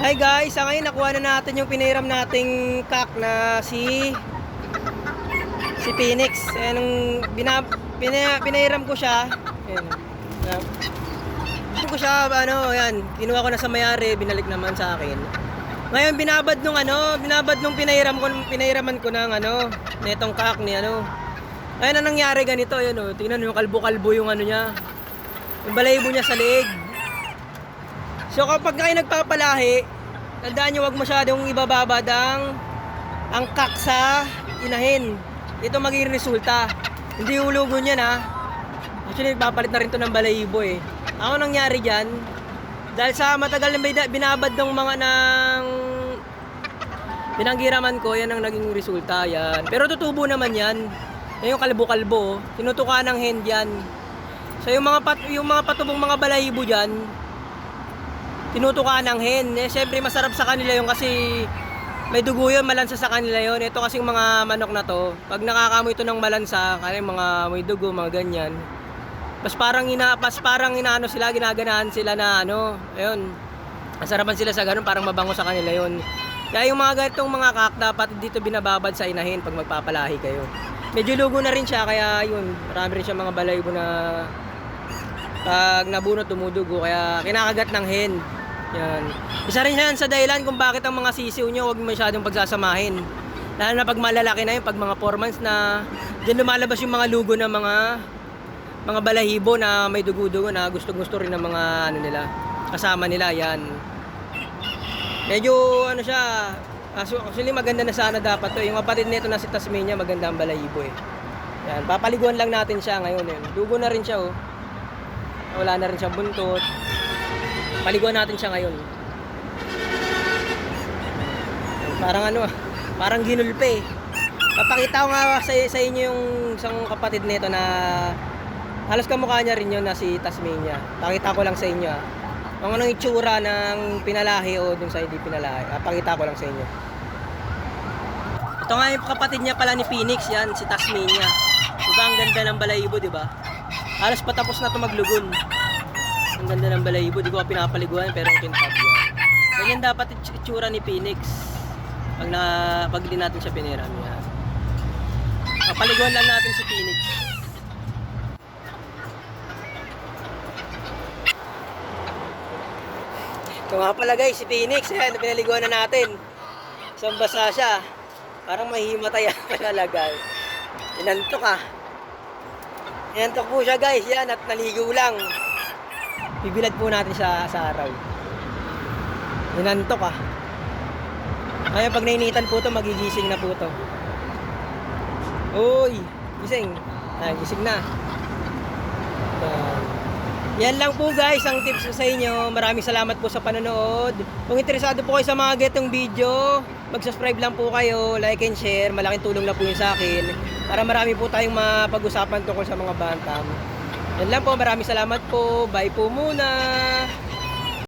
Hi guys, ngayon nakuha na natin yung pinahiram nating kak na si Phoenix. Ayan, nung pinahiram ko siya. Ayan. Ko siya, ayan, kinuha ko na sa mayari, binalik naman sa akin. Ngayon binabad nung pinahiraman ko ng netong kak ni Ayun ang nangyari ganito, ayan tingnan yung kalbo-kalbo yung niya. Yung balahibo niya sa leeg. So kapag kayo nagpapalahi, tandaan nyo, huwag masyadong ibababad ang kak sa inahin. Ito magiging resulta. Hindi hulugon yan ha. Actually nagpapalit na rin to ng balahibo eh. Ako nangyari dyan, dahil sa matagal na binabad ng mga pinanghiraman ko, yan ang naging resulta yan. Pero tutubo naman yan. Yan yung kalbo-kalbo, tinutukan ng hand yan. So yung mga patubong mga balahibo dyan, tinutukan ng hen. Siyempre masarap sa kanila yun kasi may dugo yun, malansa sa kanila yun. Ito kasing mga manok na to, pag nakakamoy ito ng malansa, kaya mga may dugo, mga ganyan, mas parang inaano sila, ginaganahan sila na ayun, masarapan sila sa ganun, parang mabango sa kanila yun. Kaya yung mga ganitong mga kak, dapat dito binababad sa inahin pag magpapalahi kayo. Medyo lugo na rin siya, kaya yun, marami rin siya mga balahibo na pag nabunot, tumudugo, kaya kinakagat ng hen. Yan. Isa rin yan sa dahilan kung bakit ang mga sisiw nyo huwag masyadong pagsasamahin. Lalo na pag malalaki na yun, pag mga 4 months na, dyan lumalabas yung mga lugo ng mga balahibo na may dugo-dugo na gusto rin ng mga nila, kasama nila. Yan. Medyo siya, actually maganda na sana dapat to. Yung kapatid nito na si Tasmania, maganda ang balahibo eh. Yan, papaliguan lang natin siya ngayon eh. Dugo na rin siya oh. Wala na rin siya buntot. Paliguan natin siya ngayon. Parang ginulpe. Papakita ko nga sa inyo yung isang kapatid nito na halos kamukha niya rin yun na si Tasmania. Pakita ko lang sa inyo kung anong itsura ng pinalahi o dun sa hindi pinalahi. Pakita ko lang sa inyo. Ito nga yung kapatid niya pala ni Phoenix, yan, si Tasmania. Diba ang ganda ng balahibo, diba? Halos patapos na ito maglugon. Ang ganda ng balahibo, di ko pinapaliguan pero kintab yan. Ganyan dapat itsura ni Phoenix pag di natin siya piniram yan. Papaliguan lang natin si Phoenix. Ito nga pala guys, si Phoenix, yan, pinaliguan na natin. Isang basa siya, parang mahimatay ang palalagay. Inantok ah. Inantok po siya guys, yan, at naligo lang. Bibilad po natin siya sa araw. Inantok ah. Kaya pag nainitan po to, magigising na po to. Uy, gising. Gising na. Yan lang po guys ang tips ko sa inyo. Maraming salamat po sa panonood. Kung interesado po kayo sa mga ganitong video, mag-subscribe lang po kayo, like and share. Malaking tulong na po yun sa akin para marami po tayong mapag-usapan tungkol sa mga bantam. Yan lang po, maraming salamat po. Bye po muna.